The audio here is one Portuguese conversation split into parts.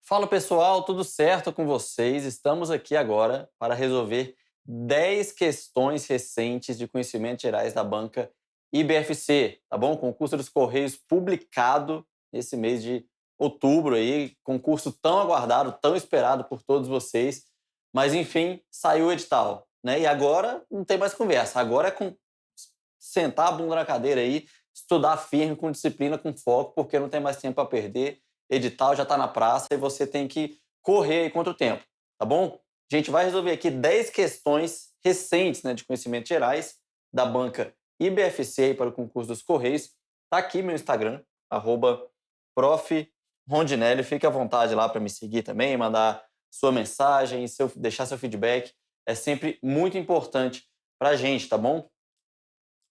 Fala pessoal, tudo certo com vocês? Estamos aqui agora para resolver 10 questões recentes de conhecimentos gerais da banca IBFC, tá bom? Concurso dos Correios publicado nesse mês de outubro aí, concurso tão aguardado, tão esperado por todos vocês, mas enfim, saiu o edital, né? E agora não tem mais conversa, agora é com sentar a bunda na cadeira aí, estudar firme, com disciplina, com foco, porque não tem mais tempo a perder. Edital já está na praça e você tem que correr aí contra o tempo, tá bom? A gente vai resolver aqui 10 questões recentes, né, de conhecimentos gerais da banca IBFC aí para o concurso dos Correios. Tá aqui meu Instagram, @prof. Rondinelli. Fique à vontade lá para me seguir também, mandar sua mensagem, deixar seu feedback. É sempre muito importante para a gente, tá bom?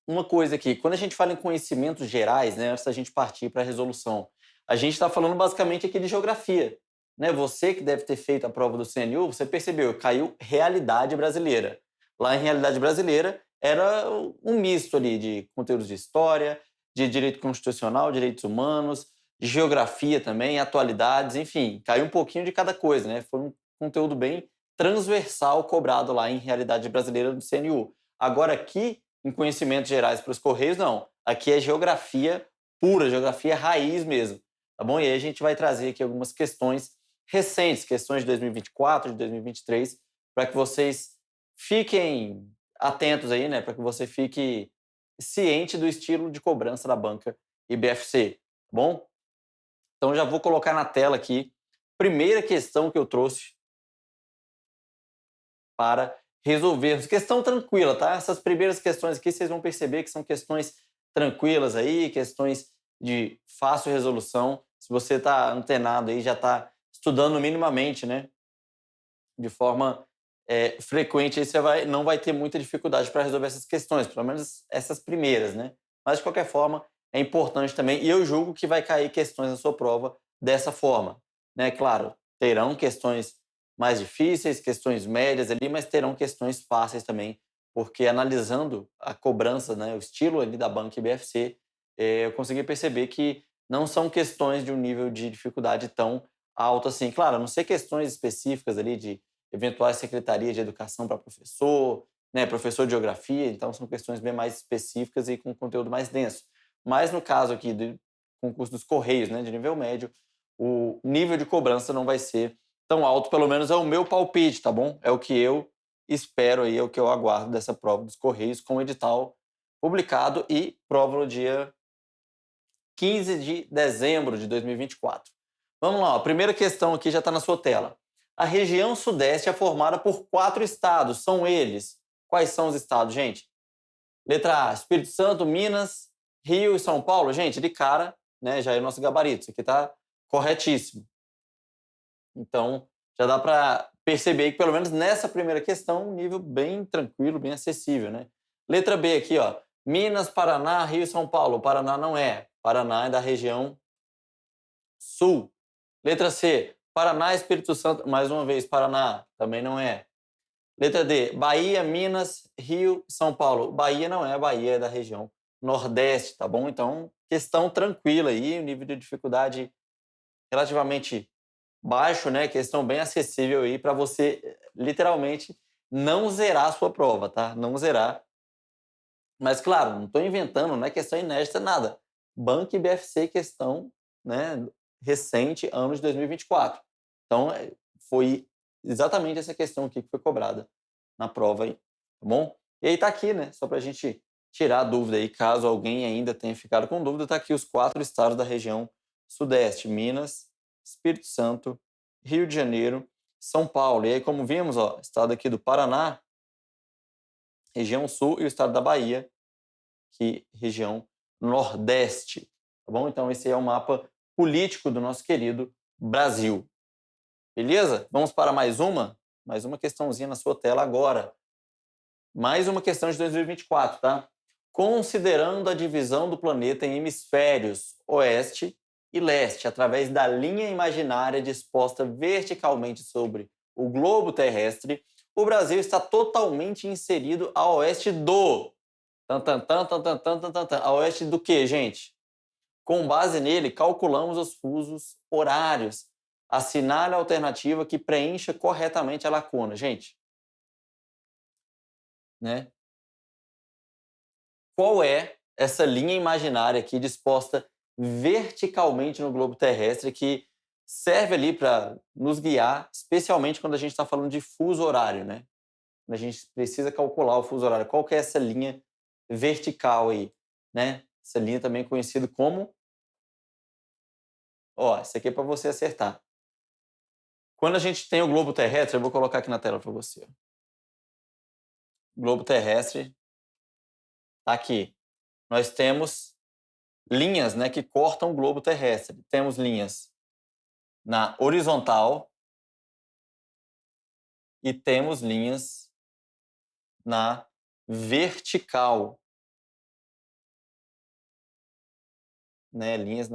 Uma coisa aqui, quando a gente fala em conhecimentos gerais, né, antes da gente partir para a resolução, a gente está falando basicamente aqui de geografia. Né? Você que deve ter feito a prova do CNU, você percebeu, caiu realidade brasileira. Lá em realidade brasileira era um misto ali de conteúdos de história, de direito constitucional, direitos humanos, de geografia também, atualidades, enfim, caiu um pouquinho de cada coisa, né? Foi um conteúdo bem transversal cobrado lá em realidade brasileira do CNU. Agora aqui em conhecimentos gerais para os Correios, não. Aqui é geografia pura, geografia raiz mesmo, tá bom? E aí a gente vai trazer aqui algumas questões recentes, questões de 2024, de 2023, para que vocês fiquem atentos aí, né? Para que você fique ciente do estilo de cobrança da banca IBFC, tá bom? Então já vou colocar na tela aqui. Primeira questão que eu trouxe para resolvermos. Questão tranquila, tá? Essas primeiras questões aqui vocês vão perceber que são questões tranquilas aí, questões de fácil resolução. Se você está antenado aí, já está estudando minimamente, né? De forma frequente, aí você não vai ter muita dificuldade para resolver essas questões, pelo menos essas primeiras, né? Mas, de qualquer forma, é importante também, e eu julgo que vai cair questões na sua prova dessa forma, né? Claro, terão questões mais difíceis, questões médias ali, mas terão questões fáceis também, porque analisando a cobrança, né, o estilo ali da banca IBFC, eu consegui perceber que não são questões de um nível de dificuldade tão alto assim. Claro, a não ser questões específicas ali de eventuais secretarias de educação para professor, né, professor de geografia, então são questões bem mais específicas e com conteúdo mais denso. Mas no caso aqui do concurso dos Correios, né, de nível médio, o nível de cobrança não vai ser tão alto, pelo menos é o meu palpite, tá bom? É o que eu espero aí, é o que eu aguardo dessa prova dos Correios com o edital publicado e prova no dia 15 de dezembro de 2024. Vamos lá, a primeira questão aqui já está na sua tela. A região Sudeste é formada por 4 estados, são eles. Quais são os estados, gente? Letra A, Espírito Santo, Minas, Rio e São Paulo. Gente, de cara, né, já é o nosso gabarito. Isso aqui está corretíssimo. Então, já dá para perceber que, pelo menos nessa primeira questão, um nível bem tranquilo, bem acessível, né? Letra B aqui, ó. Minas, Paraná, Rio e São Paulo. O Paraná não é. Paraná é da região Sul. Letra C, Paraná, Espírito Santo. Mais uma vez, Paraná também não é. Letra D, Bahia, Minas, Rio, São Paulo. Bahia não é, Bahia é da região Nordeste, tá bom? Então, questão tranquila aí, o nível de dificuldade relativamente baixo, né? Questão bem acessível aí para você, literalmente, não zerar a sua prova, tá? Não zerar. Mas, claro, não estou inventando, não é questão inédita, nada. Banco IBFC, questão, né, recente, ano de 2024. Então, foi exatamente essa questão aqui que foi cobrada na prova aí, tá bom? E aí tá aqui, né, só para a gente tirar a dúvida aí, caso alguém ainda tenha ficado com dúvida, tá aqui os 4 estados da região Sudeste: Minas, Espírito Santo, Rio de Janeiro, São Paulo. E aí, como vimos, ó, estado aqui do Paraná, região Sul, e o estado da Bahia, que região Nordeste, tá bom? Então esse é o mapa político do nosso querido Brasil. Beleza? Vamos para mais uma questãozinha na sua tela agora. Mais uma questão de 2024, tá? Considerando a divisão do planeta em hemisférios oeste e leste, através da linha imaginária disposta verticalmente sobre o globo terrestre, o Brasil está totalmente inserido a oeste do... Tan, tan, tan, tan, tan, tan, tan, tan, tan. A oeste do quê, gente? Com base nele, calculamos os fusos horários Assinale a alternativa que preencha corretamente a lacuna. Gente, né? Qual é essa linha imaginária aqui disposta verticalmente no globo terrestre que serve ali para nos guiar, especialmente quando a gente está falando de fuso horário, né? Quando a gente precisa calcular o fuso horário. Qual que é essa linha vertical aí, né? Essa linha também conhecida como... Ó, isso aqui é para você acertar. Quando a gente tem o globo terrestre, eu vou colocar aqui na tela para você. O globo terrestre tá aqui. Nós temos linhas, né, que cortam o globo terrestre. Temos linhas na horizontal e temos linhas na vertical, né? Linhas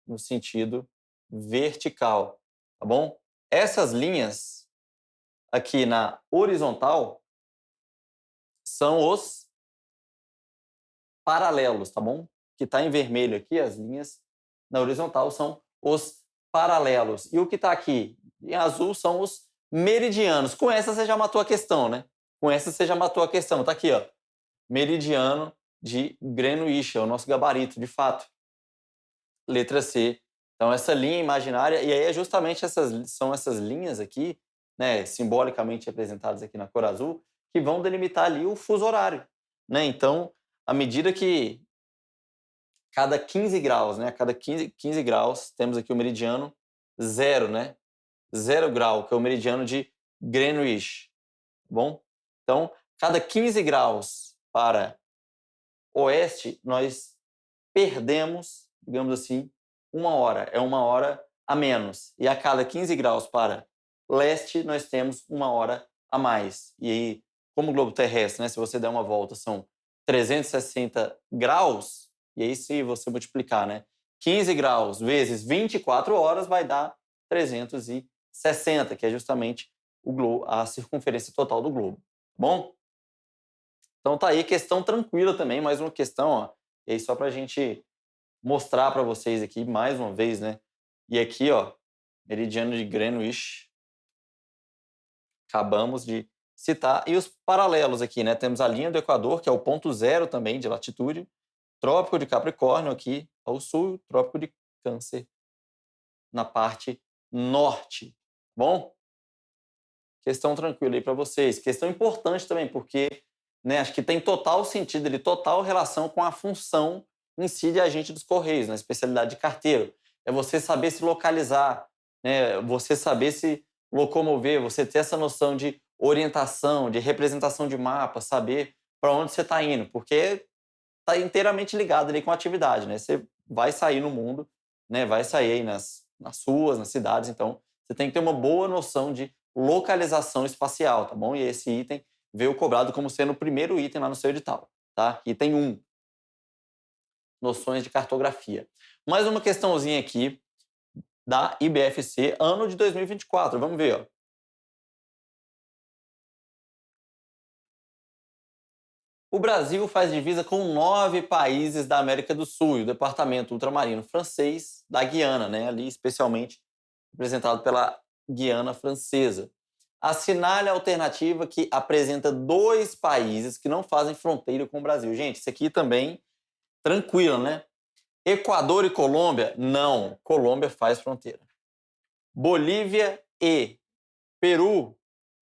no sentido vertical, tá bom? Essas linhas aqui na horizontal são os paralelos, tá bom? Que está em vermelho aqui, as linhas na horizontal são os paralelos. E o que está aqui em azul são os meridianos. Com essa você já matou a questão, né? Com essa você já matou a questão. Tá aqui, ó. Meridiano de Greenwich, é o nosso gabarito, de fato. Letra C. Então, essa linha imaginária, e aí é justamente essas linhas aqui, né, simbolicamente representadas aqui na cor azul, que vão delimitar ali o fuso horário, né? Então, à medida que cada 15 graus, né, a cada 15 graus, temos aqui o meridiano zero, né? 0 grau, que é o meridiano de Greenwich, tá bom? Então, cada 15 graus para oeste, nós perdemos, digamos assim, 1 hora. É 1 hora a menos. E a cada 15 graus para leste, nós temos 1 hora a mais. E aí, como o globo terrestre, né, se você der uma volta, são 360 graus, e aí se você multiplicar, né, 15 graus vezes 24 horas vai dar 360, que é justamente a circunferência total do globo. Bom? Então tá aí, questão tranquila também, mais uma questão, ó. E aí só pra gente mostrar para vocês aqui mais uma vez, né? E aqui, ó, meridiano de Greenwich, acabamos de citar. E os paralelos aqui, né? Temos a linha do Equador, que é o ponto zero também de latitude, Trópico de Capricórnio aqui ao sul, Trópico de Câncer na parte norte. Bom? Questão tranquila aí para vocês. Questão importante também, porque, né, acho que tem total sentido ali, total relação com a função em si de agente dos Correios, na especialidade de carteiro. É você saber se localizar, né, você saber se locomover, você ter essa noção de orientação, de representação de mapa, saber para onde você está indo, porque está inteiramente ligado ali com a atividade, né? Você vai sair no mundo, né? Vai sair aí nas ruas, nas cidades, então você tem que ter uma boa noção de localização espacial, tá bom? E esse item veio cobrado como sendo o primeiro item lá no seu edital, tá? Item 1, noções de cartografia. Mais uma questãozinha aqui da IBFC, ano de 2024. Vamos ver, ó. O Brasil faz divisa com 9 países da América do Sul e o departamento ultramarino francês da Guiana, né? Ali especialmente representado pela Guiana Francesa. Assinale a alternativa que apresenta 2 países que não fazem fronteira com o Brasil. Gente, isso aqui também tranquilo, né? Equador e Colômbia? Não, Colômbia faz fronteira. Bolívia e Peru?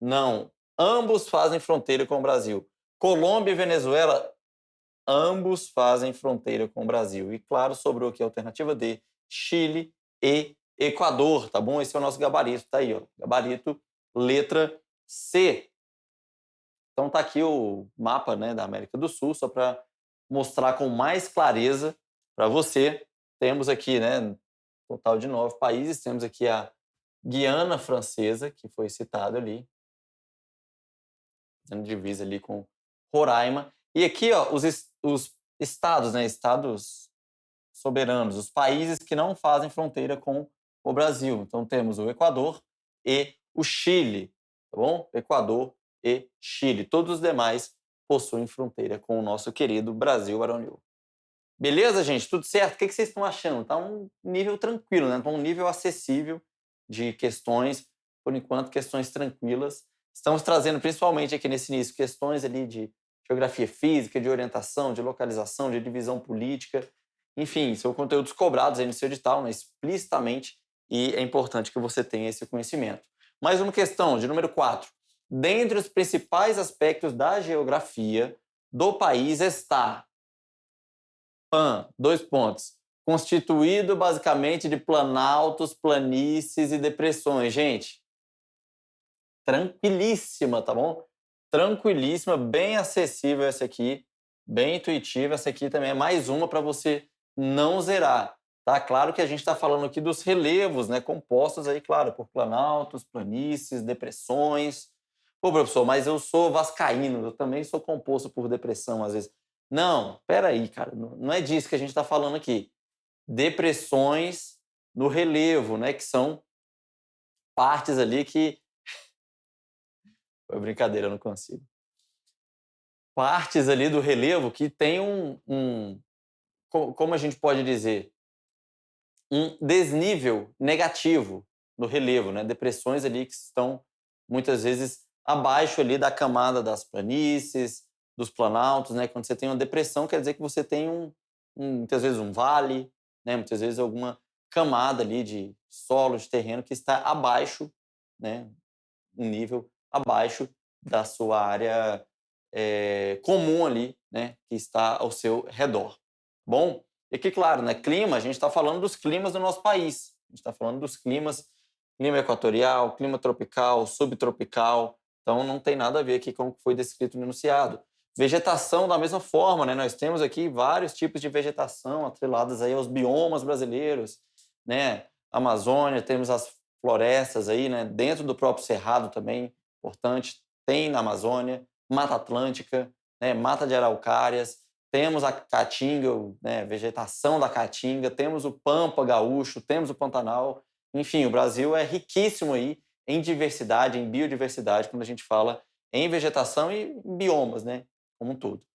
Não, ambos fazem fronteira com o Brasil. Colômbia e Venezuela? Ambos fazem fronteira com o Brasil. E claro, sobrou aqui a alternativa D, Chile e Equador, tá bom? Esse é o nosso gabarito, tá aí, ó. Gabarito, letra C. Então tá aqui o mapa, né, da América do Sul, só para mostrar com mais clareza para você. Temos aqui, né, total de 9 países, temos aqui a Guiana Francesa, que foi citado ali, fazendo divisa ali com Roraima. E aqui, ó, os estados, né, estados soberanos, os países que não fazem fronteira com o Brasil. Então temos o Equador e o Chile, tá bom? Equador e Chile. Todos os demais possuem fronteira com o nosso querido Brasil varonil. Beleza, gente? Tudo certo? O que vocês estão achando? Tá um nível tranquilo, né? Tá um nível acessível de questões, por enquanto, questões tranquilas. Estamos trazendo, principalmente aqui nesse início, questões ali de geografia física, de orientação, de localização, de divisão política. Enfim, são conteúdos cobrados aí no seu edital, né? Explicitamente, e é importante que você tenha esse conhecimento. Mais uma questão, de número 4. Dentre os principais aspectos da geografia do país está dois pontos. Constituído basicamente de planaltos, planícies e depressões. Gente, tranquilíssima, tá bom? Tranquilíssima, bem acessível essa aqui, bem intuitiva. Essa aqui também é mais uma para você não zerar, tá? Claro que a gente está falando aqui dos relevos, né? Compostos aí, claro, por planaltos, planícies, depressões. Pô, professor, mas eu sou vascaíno, eu também sou composto por depressão às vezes. Não, peraí, cara, não é disso que a gente está falando aqui. Depressões no relevo, né? Que são partes ali que. Foi brincadeira, eu não consigo. Partes ali do relevo que tem como a gente pode dizer, um desnível negativo no relevo, né? Depressões ali que estão muitas vezes abaixo ali da camada das planícies, dos planaltos, né? Quando você tem uma depressão, quer dizer que você tem muitas vezes um vale, né? Muitas vezes alguma camada ali de solo, de terreno que está abaixo, né? Um nível abaixo da sua área comum ali, né? Que está ao seu redor. Bom, e aqui, claro, né? Clima, a gente está falando dos climas do nosso país. A gente está falando dos climas, clima equatorial, clima tropical, subtropical. Então, não tem nada a ver aqui com o que foi descrito no enunciado. Vegetação, da mesma forma, né? Nós temos aqui vários tipos de vegetação atreladas aí aos biomas brasileiros, né? Amazônia, temos as florestas aí, né? Dentro do próprio Cerrado também, importante, tem na Amazônia, Mata Atlântica, né? Mata de araucárias, temos a caatinga, né, vegetação da caatinga, temos o pampa gaúcho, temos o Pantanal. Enfim, o Brasil é riquíssimo aí em diversidade, em biodiversidade, quando a gente fala em vegetação e em biomas, né, como um todo.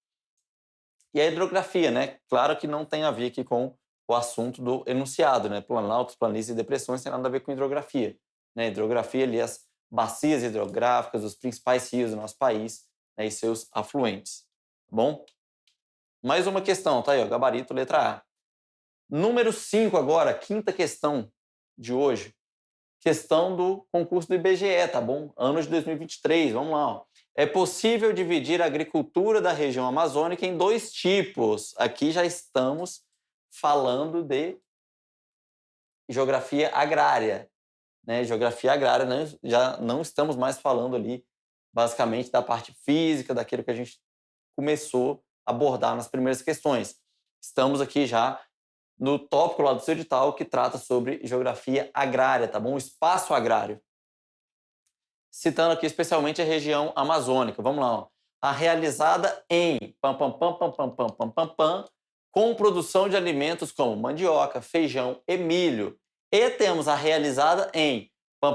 E a hidrografia, né? Claro que não tem a ver aqui com o assunto do enunciado, né? Planaltos, planícies e depressões tem nada a ver com hidrografia, né? Hidrografia ali as bacias hidrográficas dos principais rios do nosso país, né, e seus afluentes. Tá bom? Mais uma questão, tá aí, ó, gabarito, letra A. Número 5 agora, quinta questão de hoje. Questão do concurso do IBGE, tá bom? Ano de 2023, vamos lá. Ó. É possível dividir a agricultura da região amazônica em dois tipos. Aqui já estamos falando de geografia agrária, né? Geografia agrária, né? Já não estamos mais falando ali, basicamente, da parte física, daquilo que a gente começou a abordar nas primeiras questões. Estamos aqui já no tópico lá do seu edital que trata sobre geografia agrária, tá bom? O espaço agrário. Citando aqui especialmente a região amazônica. Vamos lá, ó. A realizada em com produção de alimentos como mandioca, feijão e milho. E temos a realizada em com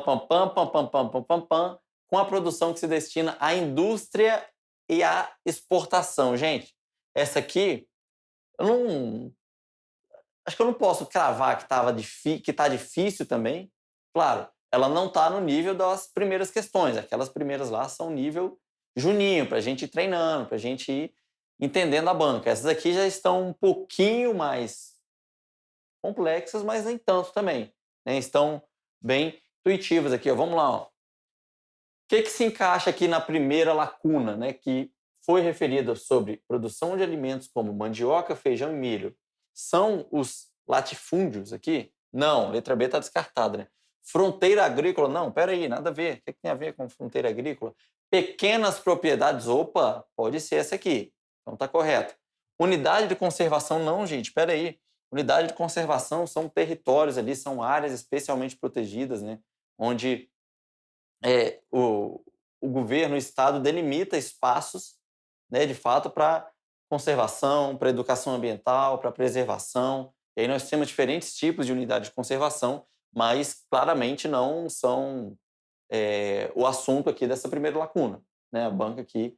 a produção que se destina à indústria e à exportação. Gente, essa aqui, eu não, acho que eu não posso cravar que tá difícil também. Claro, ela não está no nível das primeiras questões. Aquelas primeiras lá são nível juninho, para a gente ir treinando, para a gente ir entendendo a banca. Essas aqui já estão um pouquinho mais complexas, mas nem tanto também, né? Estão bem intuitivas aqui. Ó. Vamos lá. Ó. O que se encaixa aqui na primeira lacuna, né? Que foi referida sobre produção de alimentos como mandioca, feijão e milho. São os latifúndios aqui? Não, letra B está descartada, né? Fronteira agrícola? Não, peraí, nada a ver. O que tem a ver com fronteira agrícola? Pequenas propriedades? Opa, pode ser essa aqui. Então tá correto. Unidade de conservação? Não, gente, peraí. Unidade de conservação são territórios ali, são áreas especialmente protegidas, né? Onde o governo, o Estado delimita espaços, né, de fato, para conservação, para educação ambiental, para preservação. E aí nós temos diferentes tipos de unidade de conservação, mas claramente não são o assunto aqui dessa primeira lacuna. Né? A banca aqui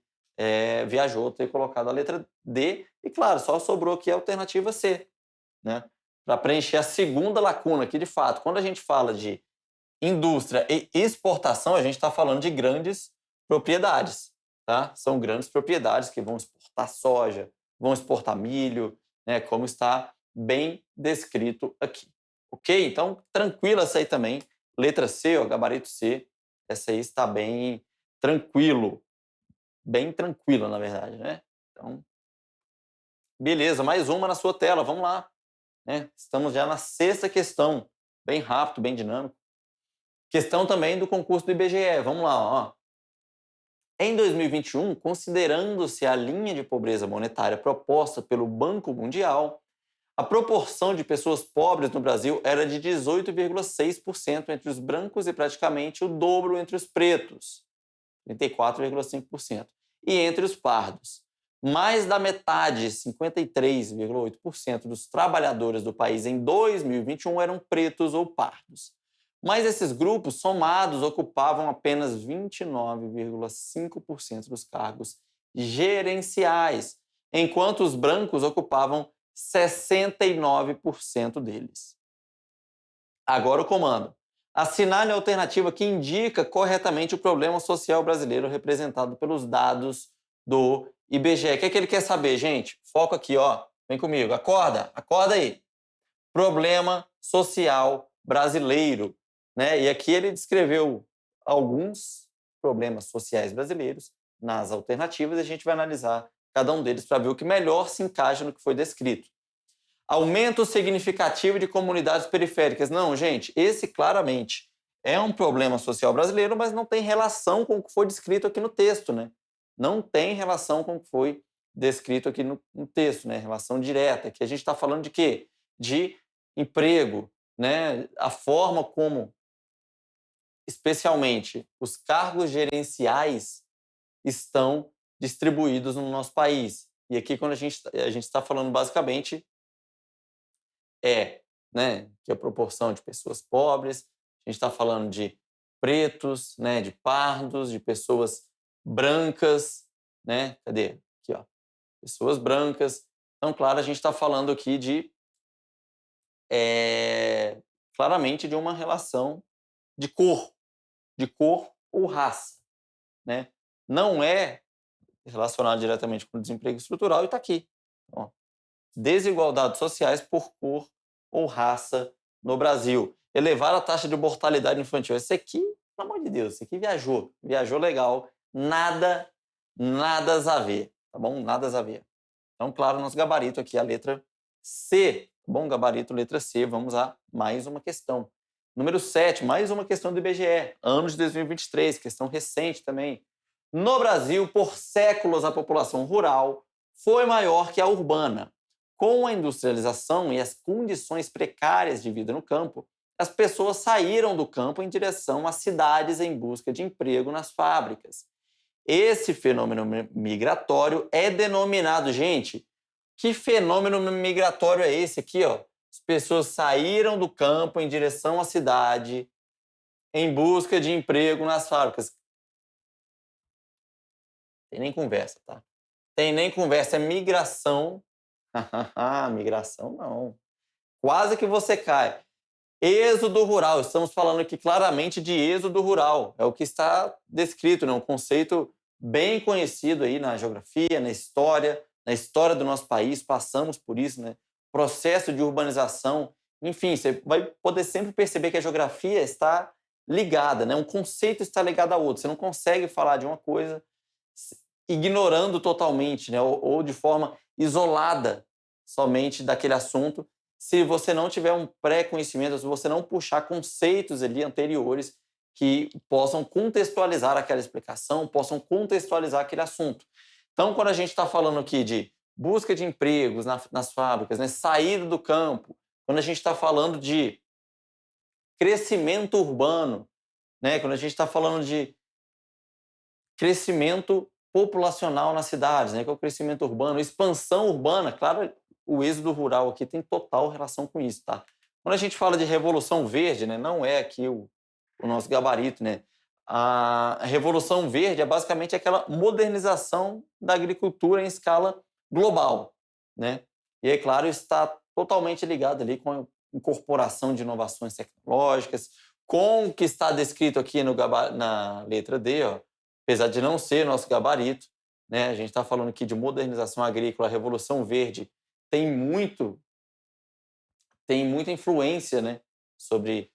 viajou ter colocado a letra D. E, claro, só sobrou aqui a alternativa C, né? Para preencher a segunda lacuna, que, de fato, quando a gente fala de indústria e exportação, a gente está falando de grandes propriedades, tá? São grandes propriedades que vão exportar soja, vão exportar milho, né? Como está bem descrito aqui. Ok? Então, tranquila essa aí também. Letra C, ó, gabarito C, essa aí está bem tranquilo. Bem tranquila, na verdade, né? Então, beleza, mais uma na sua tela, vamos lá, né? Estamos já na sexta questão, bem rápido, bem dinâmico. Questão também do concurso do IBGE, vamos lá, ó. Em 2021, considerando-se a linha de pobreza monetária proposta pelo Banco Mundial, a proporção de pessoas pobres no Brasil era de 18,6% entre os brancos e praticamente o dobro entre os pretos, 34,5%, e entre os pardos. Mais da metade, 53,8% dos trabalhadores do país em 2021 eram pretos ou pardos. Mas esses grupos somados ocupavam apenas 29,5% dos cargos gerenciais, enquanto os brancos ocupavam 69% deles. Agora o comando. Assinale a alternativa que indica corretamente o problema social brasileiro representado pelos dados do IBGE. O que é que ele quer saber, gente? Foco aqui, ó. Vem comigo. Acorda, acorda aí. Problema social brasileiro, né? E aqui ele descreveu alguns problemas sociais brasileiros nas alternativas e a gente vai analisar cada um deles para ver o que melhor se encaixa no que foi descrito. Aumento significativo de comunidades periféricas. Não, gente, esse claramente é um problema social brasileiro, mas não tem relação com o que foi descrito aqui no texto, né? Não tem relação com o que foi descrito aqui no texto, né? Relação direta. Que a gente está falando de quê? De emprego, né? A forma como, especialmente, os cargos gerenciais estão distribuídos no nosso país. E aqui, quando a gente está falando basicamente né, que é a proporção de pessoas pobres, a gente está falando de pretos, né, de pardos, de pessoas brancas, né, cadê? Aqui, ó, pessoas brancas. Então, claro, a gente está falando aqui de, claramente, de uma relação de cor ou raça, né? Não é relacionado diretamente com o desemprego estrutural e está aqui, ó. Desigualdades sociais por cor ou raça no Brasil. Elevar a taxa de mortalidade infantil. Esse aqui, pelo amor de Deus, esse aqui viajou legal. Nada a ver, tá bom? Nada a ver. Então, claro, nosso gabarito aqui é a letra C, tá bom? Gabarito, letra C. Vamos a mais uma questão. Número 7, mais uma questão do IBGE, ano de 2023, questão recente também. No Brasil, por séculos, a população rural foi maior que a urbana. Com a industrialização e as condições precárias de vida no campo, as pessoas saíram do campo em direção às cidades em busca de emprego nas fábricas. Esse fenômeno migratório é denominado, gente, que fenômeno migratório é esse aqui, ó? As pessoas saíram do campo em direção à cidade em busca de emprego nas fábricas. Tem nem conversa, tá? Tem nem conversa, é migração. Migração não. Quase que você cai. Êxodo rural. Estamos falando aqui claramente de êxodo rural. É o que está descrito, né? Um conceito bem conhecido aí na geografia, na história do nosso país. Passamos por isso, né? Processo de urbanização. Enfim, você vai poder sempre perceber que a geografia está ligada, né? Um conceito está ligado ao outro. Você não consegue falar de uma coisa ignorando totalmente, né? Ou de forma isolada somente daquele assunto, se você não tiver um pré-conhecimento, se você não puxar conceitos ali anteriores que possam contextualizar aquela explicação, possam contextualizar aquele assunto. Então, quando a gente está falando aqui de busca de empregos nas fábricas, né? Saída do campo, quando a gente está falando de crescimento urbano, né? Quando a gente está falando de crescimento populacional nas cidades, né, que é o crescimento urbano, expansão urbana, claro, o êxodo rural aqui tem total relação com isso, tá? Quando a gente fala de revolução verde, né, não é aqui o nosso gabarito, né? A Revolução Verde é basicamente aquela modernização da agricultura em escala global, né? E, é claro, está totalmente ligado ali com a incorporação de inovações tecnológicas, com o que está descrito aqui na letra D, ó, apesar de não ser nosso gabarito, né? A gente está falando aqui de modernização agrícola, a Revolução Verde tem muito tem muita influência, né, sobre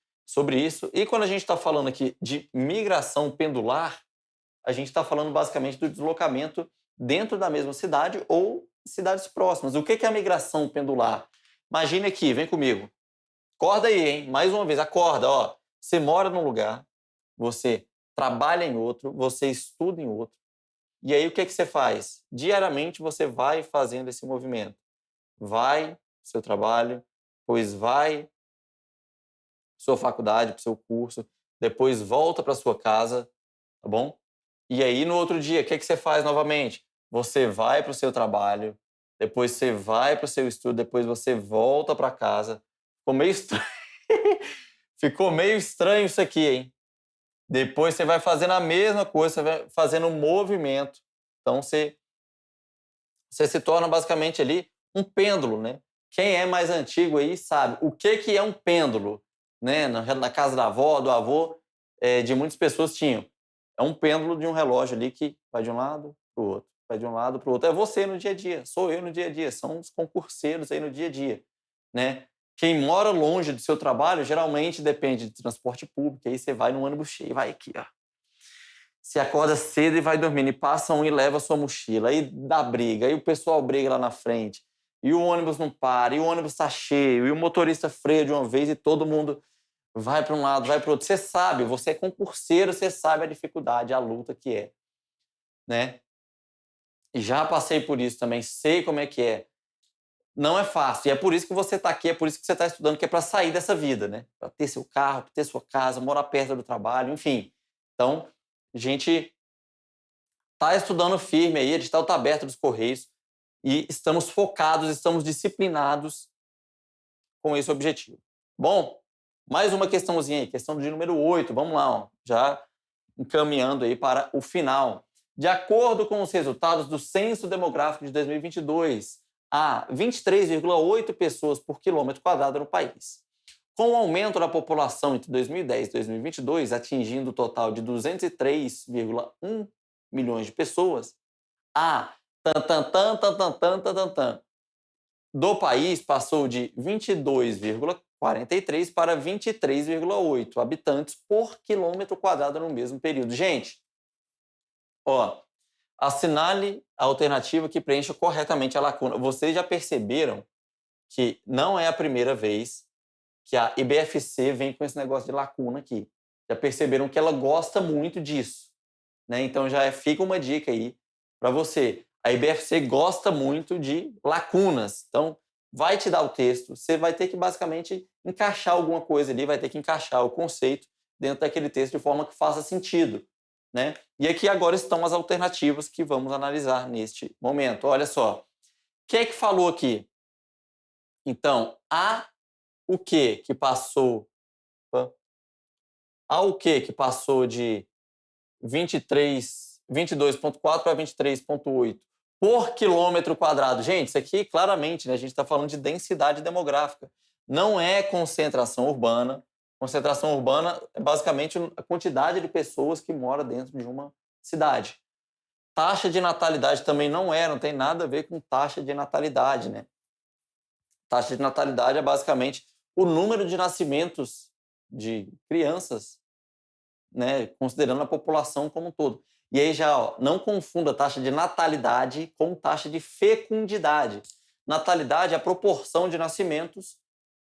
isso. E quando a gente está falando aqui de migração pendular, a gente está falando basicamente do deslocamento dentro da mesma cidade ou cidades próximas. O que é a migração pendular? Imagine aqui, vem comigo. Acorda aí, hein? Mais uma vez, acorda, ó. Você mora num lugar, você trabalha em outro, você estuda em outro. E aí o que você faz? Diariamente você vai fazendo esse movimento. Vai para o seu trabalho, depois vai para sua faculdade, para o seu curso, depois volta para sua casa, tá bom? E aí no outro dia, o que você faz novamente? Você vai para o seu trabalho, depois você vai para o seu estudo, depois você volta para casa. Ficou meio estranho. Ficou meio estranho isso aqui, hein? Depois você vai fazendo a mesma coisa, você vai fazendo um movimento. Então você se torna basicamente ali um pêndulo, né? Quem é mais antigo aí sabe o que é um pêndulo, né? Na casa da avó, do avô, de muitas pessoas tinham. É um pêndulo de um relógio ali que vai de um lado para o outro, vai de um lado para o outro. É você no dia a dia, sou eu no dia a dia, são os concurseiros aí no dia a dia, né? Quem mora longe do seu trabalho geralmente depende de transporte público, aí você vai no ônibus cheio, vai aqui, ó. Você acorda cedo e vai dormindo, e passa um e leva a sua mochila, aí dá briga, aí o pessoal briga lá na frente, e o ônibus não para, e o ônibus está cheio, e o motorista freia de uma vez e todo mundo vai para um lado, vai para o outro. Você sabe, você é concurseiro, você sabe a dificuldade, a luta que é, né? Já passei por isso também, sei como é que é. Não é fácil, e é por isso que você está aqui, é por isso que você está estudando, que é para sair dessa vida, né? Para ter seu carro, para ter sua casa, morar perto do trabalho, enfim. Então, a gente está estudando firme aí, a edital está aberto dos Correios e estamos focados, estamos disciplinados com esse objetivo. Bom, mais uma questãozinha aí, questão de número 8, vamos lá, ó, já encaminhando aí para o final. De acordo com os resultados do Censo Demográfico de 2022, há 23,8 pessoas por quilômetro quadrado no país. Com o aumento da população entre 2010 e 2022, atingindo o total de 203,1 milhões de pessoas, a do país passou de 22,43 para 23,8 habitantes por quilômetro quadrado no mesmo período. Gente, ó, assinale a alternativa que preencha corretamente a lacuna. Vocês já perceberam que não é a primeira vez que a IBFC vem com esse negócio de lacuna aqui. Já perceberam que ela gosta muito disso, né? Então já fica uma dica aí para você. A IBFC gosta muito de lacunas. Então vai te dar o texto, você vai ter que basicamente encaixar alguma coisa ali, vai ter que encaixar o conceito dentro daquele texto de forma que faça sentido, né? E aqui agora estão as alternativas que vamos analisar neste momento. Olha só. Quem é que falou aqui? Então, o que passou ao que passou de 22,4 para 23,8 por quilômetro quadrado. Gente, isso aqui claramente, né, a gente está falando de densidade demográfica. Não é concentração urbana. Concentração urbana é basicamente a quantidade de pessoas que moram dentro de uma cidade. Taxa de natalidade também não tem nada a ver com taxa de natalidade, né? Taxa de natalidade é basicamente o número de nascimentos de crianças, né, considerando a população como um todo. E aí já, ó, não confunda a taxa de natalidade com taxa de fecundidade. Natalidade é a proporção de nascimentos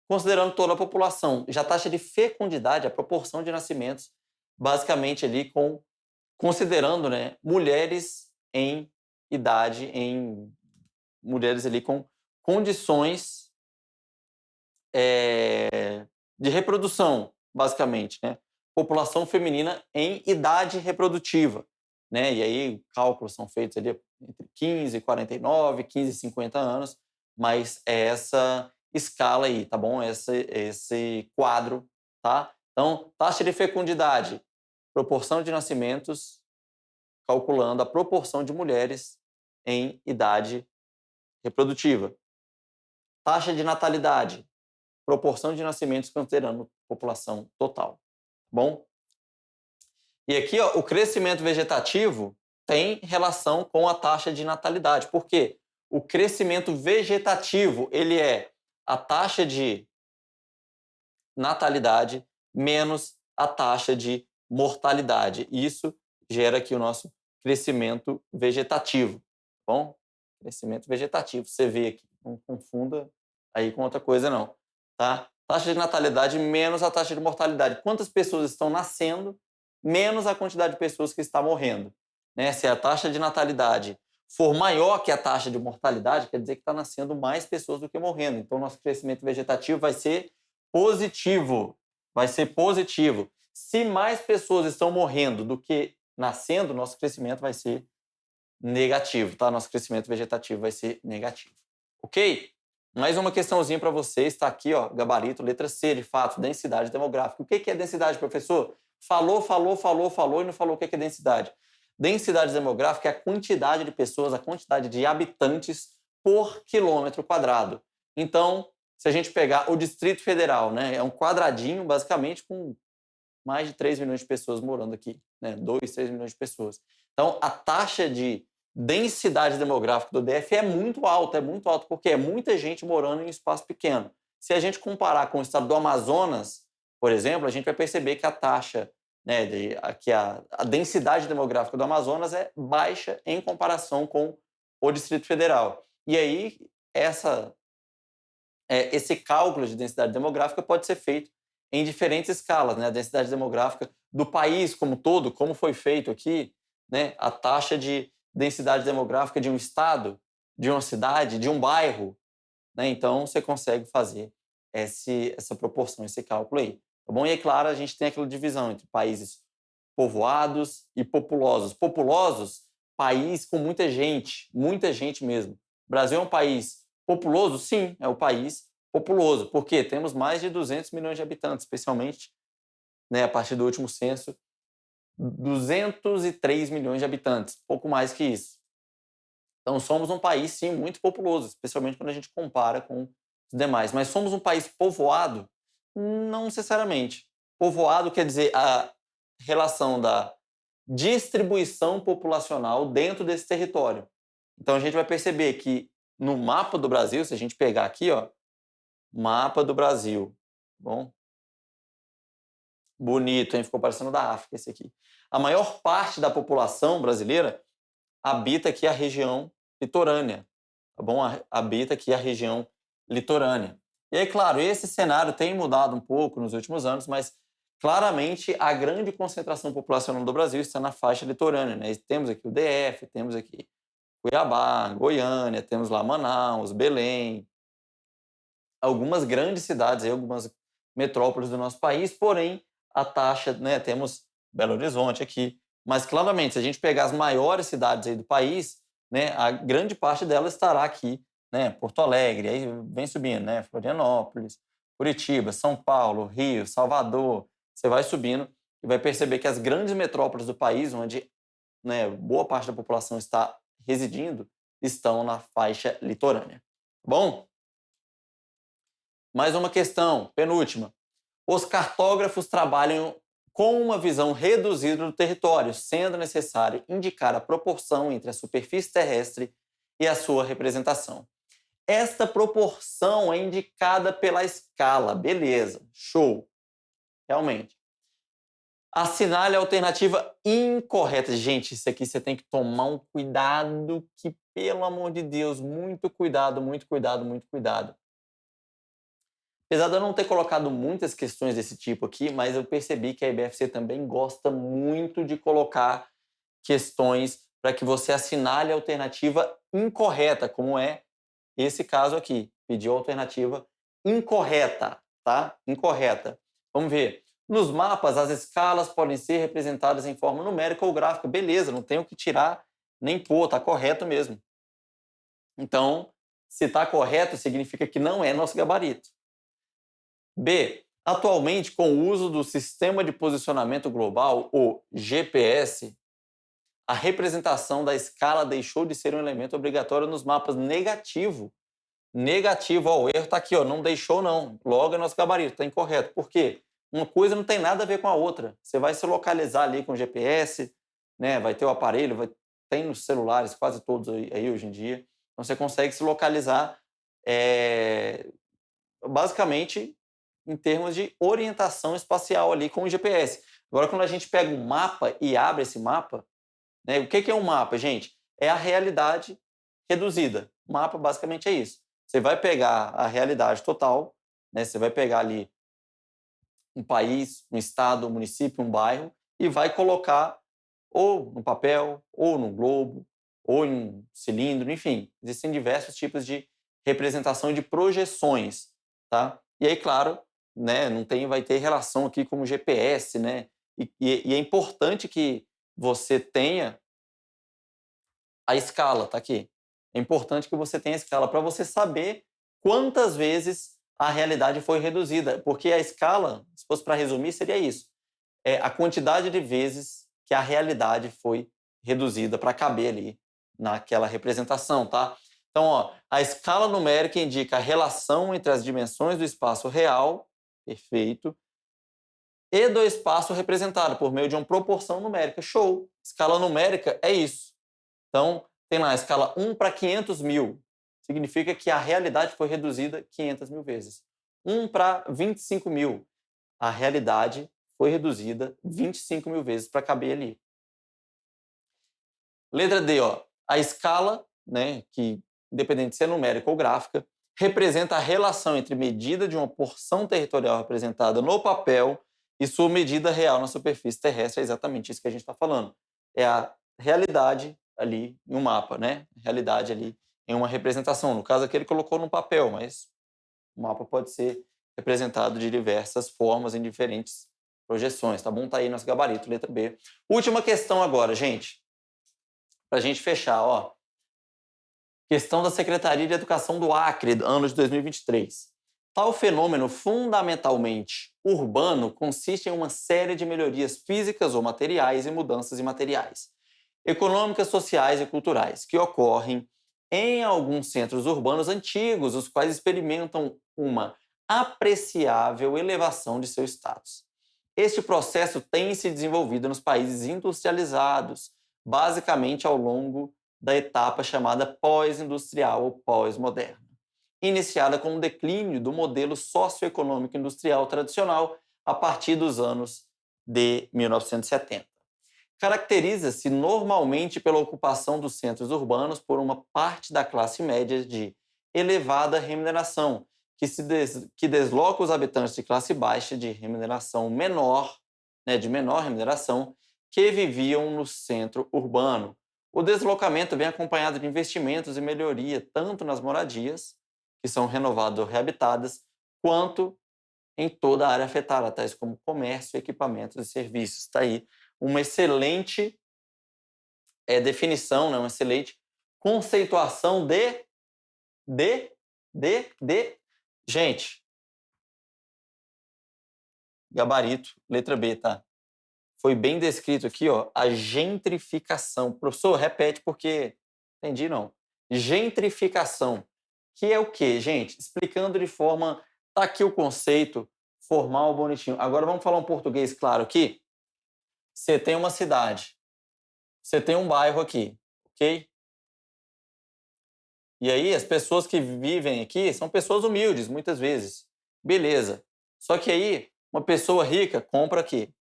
considerando toda a população. Já a taxa de fecundidade é a proporção de nascimentos basicamente ali considerando, né, mulheres em idade, em mulheres ali com condições de reprodução, basicamente, né? População feminina em idade reprodutiva, né? E aí cálculos são feitos ali entre 15 e 49, 15 e 50 anos, mas é essa escala aí, tá bom? Esse quadro, tá? Então, taxa de fecundidade, proporção de nascimentos, calculando a proporção de mulheres em idade reprodutiva. Taxa de natalidade, proporção de nascimentos considerando população total. Bom? E aqui, ó, o crescimento vegetativo tem relação com a taxa de natalidade. Por quê? O crescimento vegetativo, ele é a taxa de natalidade menos a taxa de mortalidade. Isso gera aqui o nosso crescimento vegetativo. Bom? Crescimento vegetativo. Você vê aqui. Não confunda aí com outra coisa, não. Tá? Taxa de natalidade menos a taxa de mortalidade. Quantas pessoas estão nascendo, menos a quantidade de pessoas que estão morrendo. Né? Se a taxa de natalidade for maior que a taxa de mortalidade, quer dizer que está nascendo mais pessoas do que morrendo. Então, nosso crescimento vegetativo vai ser positivo. Vai ser positivo. Se mais pessoas estão morrendo do que nascendo, nosso crescimento vai ser negativo, tá? Nosso crescimento vegetativo vai ser negativo. Ok? Mais uma questãozinha para você. Está aqui, ó, gabarito, letra C, de fato, densidade demográfica. O que é densidade, professor? Falou e não falou o que é densidade. Densidade demográfica é a quantidade de pessoas, a quantidade de habitantes por quilômetro quadrado. Então, se a gente pegar o Distrito Federal, né, é um quadradinho, basicamente, com mais de 3 milhões de pessoas morando aqui, né, 2, 3 milhões de pessoas. Então, a taxa de densidade demográfica do DF é muito alta, porque é muita gente morando em um espaço pequeno. Se a gente comparar com o estado do Amazonas, por exemplo, a gente vai perceber que a taxa, né, a densidade demográfica do Amazonas é baixa em comparação com o Distrito Federal. E aí, esse cálculo de densidade demográfica pode ser feito em diferentes escalas, né? A densidade demográfica do país como todo, como foi feito aqui, né? A taxa de densidade demográfica de um estado, de uma cidade, de um bairro, né? Então, você consegue fazer essa proporção, esse cálculo aí, tá bom? E é claro, a gente tem aquela divisão entre países povoados e populosos. Populosos, país com muita gente mesmo. O Brasil é um país populoso? Sim, é um país populoso, porque temos mais de 200 milhões de habitantes, especialmente, né, a partir do último censo, 203 milhões de habitantes, pouco mais que isso. Então, somos um país, sim, muito populoso, especialmente quando a gente compara com os demais. Mas somos um país povoado? Não necessariamente. Povoado quer dizer a relação da distribuição populacional dentro desse território. Então, a gente vai perceber que no mapa do Brasil, se a gente pegar aqui, ó, mapa do Brasil, bom, bonito, hein? Ficou parecendo da África esse aqui. A maior parte da população brasileira habita aqui a região litorânea, tá bom? Habita aqui a região litorânea. E aí, claro, esse cenário tem mudado um pouco nos últimos anos, mas claramente a grande concentração populacional do Brasil está na faixa litorânea, né? E temos aqui o DF, temos aqui Cuiabá, Goiânia, temos lá Manaus, Belém, algumas grandes cidades, aí, algumas metrópoles do nosso país, porém a taxa, né, temos Belo Horizonte aqui, mas claramente se a gente pegar as maiores cidades aí do país, né, a grande parte delas estará aqui, né, Porto Alegre, aí vem subindo, né, Florianópolis, Curitiba, São Paulo, Rio, Salvador, você vai subindo e vai perceber que as grandes metrópoles do país, onde, né, boa parte da população está residindo, estão na faixa litorânea. Bom, mais uma questão, penúltima. Os cartógrafos trabalham com uma visão reduzida do território, sendo necessário indicar a proporção entre a superfície terrestre e a sua representação. Esta proporção é indicada pela escala. Beleza, show. Realmente. Assinale a alternativa incorreta. Gente, isso aqui você tem que tomar um cuidado que, pelo amor de Deus, muito cuidado, muito cuidado, muito cuidado. Apesar de eu não ter colocado muitas questões desse tipo aqui, mas eu percebi que a IBFC também gosta muito de colocar questões para que você assinale a alternativa incorreta, como é esse caso aqui. Pediu a alternativa incorreta, tá? Incorreta. Vamos ver. Nos mapas, as escalas podem ser representadas em forma numérica ou gráfica. Beleza, não tenho que tirar nem pôr, tá correto mesmo. Então, se está correto, significa que não é nosso gabarito. B. Atualmente, com o uso do Sistema de Posicionamento Global, o GPS, a representação da escala deixou de ser um elemento obrigatório nos mapas. Negativo. Negativo, ó, o erro está aqui, ó, não deixou não. Logo é nosso gabarito, está incorreto. Por quê? Uma coisa não tem nada a ver com a outra. Você vai se localizar ali com o GPS, né? Vai ter o aparelho, tem nos celulares, quase todos aí hoje em dia. Então você consegue se localizar basicamente em termos de orientação espacial ali com o GPS. Agora, quando a gente pega um mapa e abre esse mapa, né, o que é um mapa, gente? É a realidade reduzida. O mapa basicamente é isso. Você vai pegar a realidade total, né, você vai pegar ali um país, um estado, um município, um bairro e vai colocar ou no papel, ou no globo, ou em um cilindro, enfim, existem diversos tipos de representação de projeções, tá? E aí, claro, né, vai ter relação aqui com o GPS, né? E é importante que você tenha a escala, tá aqui. É importante que você tenha a escala para você saber quantas vezes a realidade foi reduzida, porque a escala, se fosse para resumir, seria isso: é a quantidade de vezes que a realidade foi reduzida para caber ali naquela representação, tá? Então, ó, a escala numérica indica a relação entre as dimensões do espaço real, perfeito, e do espaço representado por meio de uma proporção numérica. Show! Escala numérica é isso. Então, tem lá a escala 1 para 500 mil. Significa que a realidade foi reduzida 500 mil vezes. 1 para 25 mil. A realidade foi reduzida 25 mil vezes para caber ali. Letra D, ó, a escala, né, que independente de ser numérica ou gráfica, representa a relação entre medida de uma porção territorial representada no papel e sua medida real na superfície terrestre. É exatamente isso que a gente está falando. É a realidade ali em um mapa, né? Realidade ali em uma representação. No caso aqui ele colocou no papel, mas o mapa pode ser representado de diversas formas em diferentes projeções, tá bom? Tá aí nosso gabarito, letra B. Última questão agora, gente, para a gente fechar, ó. Questão da Secretaria de Educação do Acre, ano de 2023. Tal fenômeno fundamentalmente urbano consiste em uma série de melhorias físicas ou materiais e mudanças imateriais, econômicas, sociais e culturais, que ocorrem em alguns centros urbanos antigos, os quais experimentam uma apreciável elevação de seu status. Este processo tem se desenvolvido nos países industrializados, basicamente ao longo da etapa chamada pós-industrial ou pós-moderna, iniciada com o declínio do modelo socioeconômico industrial tradicional a partir dos anos de 1970. Caracteriza-se normalmente pela ocupação dos centros urbanos por uma parte da classe média de elevada remuneração, que desloca os habitantes de classe baixa de remuneração menor, né, de menor remuneração, que viviam no centro urbano. O deslocamento vem acompanhado de investimentos e melhoria tanto nas moradias, que são renovadas ou reabitadas, quanto em toda a área afetada, tais como comércio, equipamentos e serviços. Está aí uma excelente definição, né? Uma excelente conceituação de. Gente, gabarito, letra B, tá? Foi bem descrito aqui, ó, a gentrificação. Professor, repete porque entendi não. Gentrificação, que é o quê, gente? Explicando de forma, tá aqui o conceito formal, bonitinho. Agora vamos falar um português claro aqui. Você tem uma cidade, você tem um bairro aqui, ok? E aí as pessoas que vivem aqui são pessoas humildes, muitas vezes. Beleza. Só que aí uma pessoa rica compra aqui.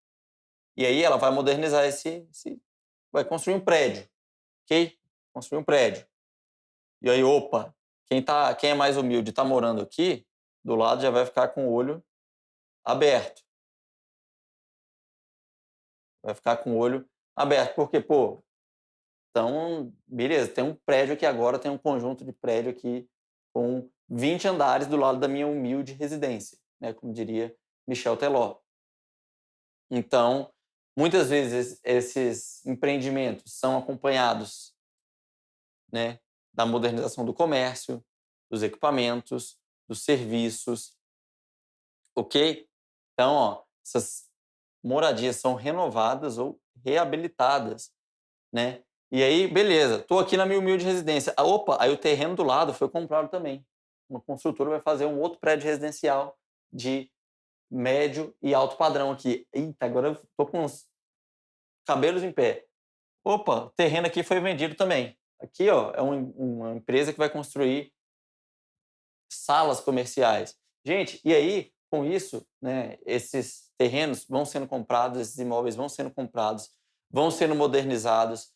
E aí ela vai modernizar vai construir um prédio, ok? Construir um prédio. E aí, opa, quem é mais humilde está morando aqui, do lado já vai ficar com o olho aberto. Vai ficar com o olho aberto, porque, pô, então, beleza, tem um prédio aqui agora, tem um conjunto de prédio aqui com 20 andares do lado da minha humilde residência, né, como diria Michel Teló. Então, muitas vezes esses empreendimentos são acompanhados, né, da modernização do comércio, dos equipamentos, dos serviços, ok? Então, ó, essas moradias são renovadas ou reabilitadas, né? E aí, beleza, tô aqui na minha humilde residência. Ah, opa, aí o terreno do lado foi comprado também. Uma construtora vai fazer um outro prédio residencial de médio e alto padrão aqui. Eita, agora eu tô com os cabelos em pé. Opa, o terreno aqui foi vendido também. Aqui, ó, é uma empresa que vai construir salas comerciais. Gente, e aí, com isso, né, esses terrenos vão sendo comprados, esses imóveis vão sendo comprados, vão sendo modernizados,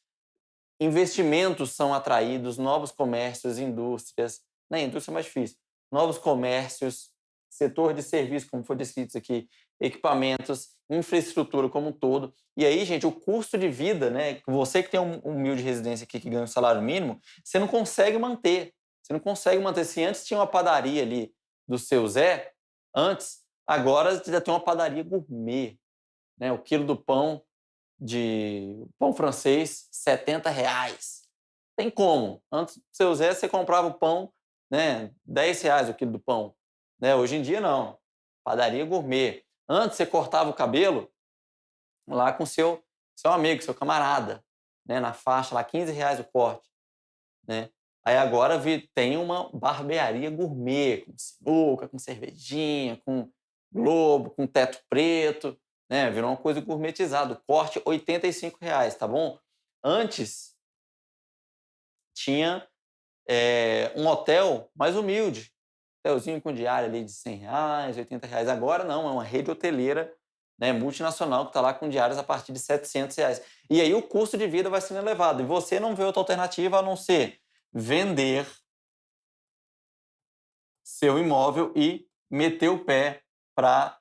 investimentos são atraídos, novos comércios, indústrias, né, indústria é mais difícil, novos comércios, setor de serviço, como foi descrito aqui, equipamentos, infraestrutura como um todo. E aí, gente, o custo de vida, né, você que tem um humilde residência aqui que ganha um salário mínimo, você não consegue manter. Você não consegue manter. Se antes tinha uma padaria ali do seu Zé, antes, agora já tem uma padaria gourmet, né? O quilo do pão de pão francês, R$ 70. Tem como. Antes do seu Zé, você comprava o pão, né? R$ 10 o quilo do pão. Né? Hoje em dia, não. Padaria gourmet. Antes, você cortava o cabelo lá com seu amigo, seu camarada, né? Na faixa, lá, R$ 15 o corte, né? Aí agora tem uma barbearia gourmet, com sinuca, com cervejinha, com globo, com teto preto, né? Virou uma coisa gourmetizada. O corte, R$ 85, tá bom? Antes tinha um hotel mais humilde, hotelzinho com diária ali de R$ 100, R$ 80. Agora não, é uma rede hoteleira, né, multinacional que está lá com diárias a partir de R$ 700. E aí o custo de vida vai sendo elevado. E você não vê outra alternativa a não ser vender seu imóvel e meter o pé para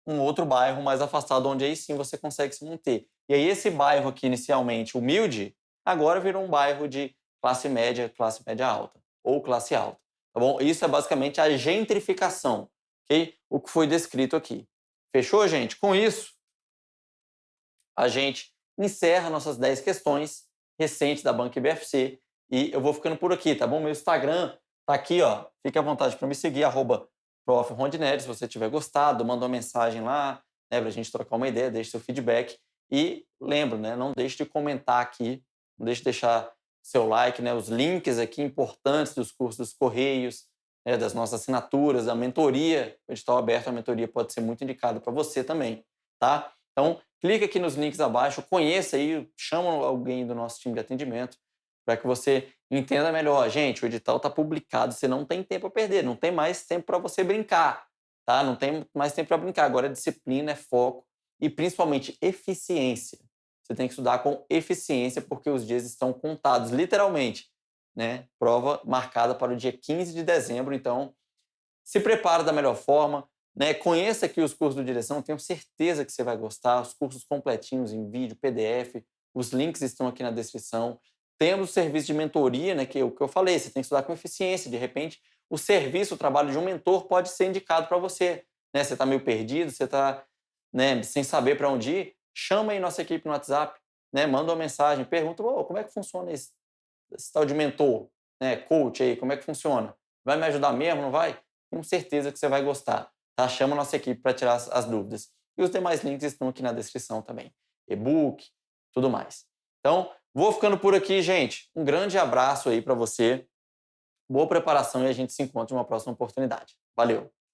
um outro bairro mais afastado, onde aí sim você consegue se manter. E aí esse bairro aqui inicialmente humilde, agora virou um bairro de classe média alta, ou classe alta, tá bom? Isso é basicamente a gentrificação, ok? O que foi descrito aqui. Fechou, gente? Com isso, a gente encerra nossas 10 questões recentes da Banco IBFC e eu vou ficando por aqui, tá bom? Meu Instagram tá aqui, ó. Fique à vontade para me seguir, @profrondinelli, se você tiver gostado, manda uma mensagem lá, né, pra gente trocar uma ideia, deixe seu feedback. E lembra, né, não deixe de comentar aqui, não deixe de deixar seu like, né, os links aqui importantes dos cursos dos Correios, né, das nossas assinaturas, da mentoria, o edital aberto, a mentoria pode ser muito indicada para você também, tá? Então, clica aqui nos links abaixo, conheça aí, chama alguém do nosso time de atendimento para que você entenda melhor. Gente, o edital está publicado, você não tem tempo a perder, não tem mais tempo para você brincar, tá? Não tem mais tempo para brincar. Agora é disciplina, é foco e principalmente eficiência. Você tem que estudar com eficiência porque os dias estão contados, literalmente, né? Prova marcada para o dia 15 de dezembro, então se prepara da melhor forma, né? Conheça aqui os cursos do Direção, tenho certeza que você vai gostar, os cursos completinhos em vídeo, PDF, os links estão aqui na descrição. Temos o serviço de mentoria, né, que é o que eu falei, você tem que estudar com eficiência, de repente o serviço, o trabalho de um mentor pode ser indicado para você, né? Você está meio perdido, você está, né, sem saber para onde ir, chama aí nossa equipe no WhatsApp, né? Manda uma mensagem, pergunta, como é que funciona esse tal de mentor, né, coach aí, como é que funciona? Vai me ajudar mesmo, não vai? Tenho certeza que você vai gostar, tá? Chama a nossa equipe para tirar as dúvidas. E os demais links estão aqui na descrição também. E-book, tudo mais. Então, vou ficando por aqui, gente. Um grande abraço aí para você. Boa preparação e a gente se encontra em uma próxima oportunidade. Valeu!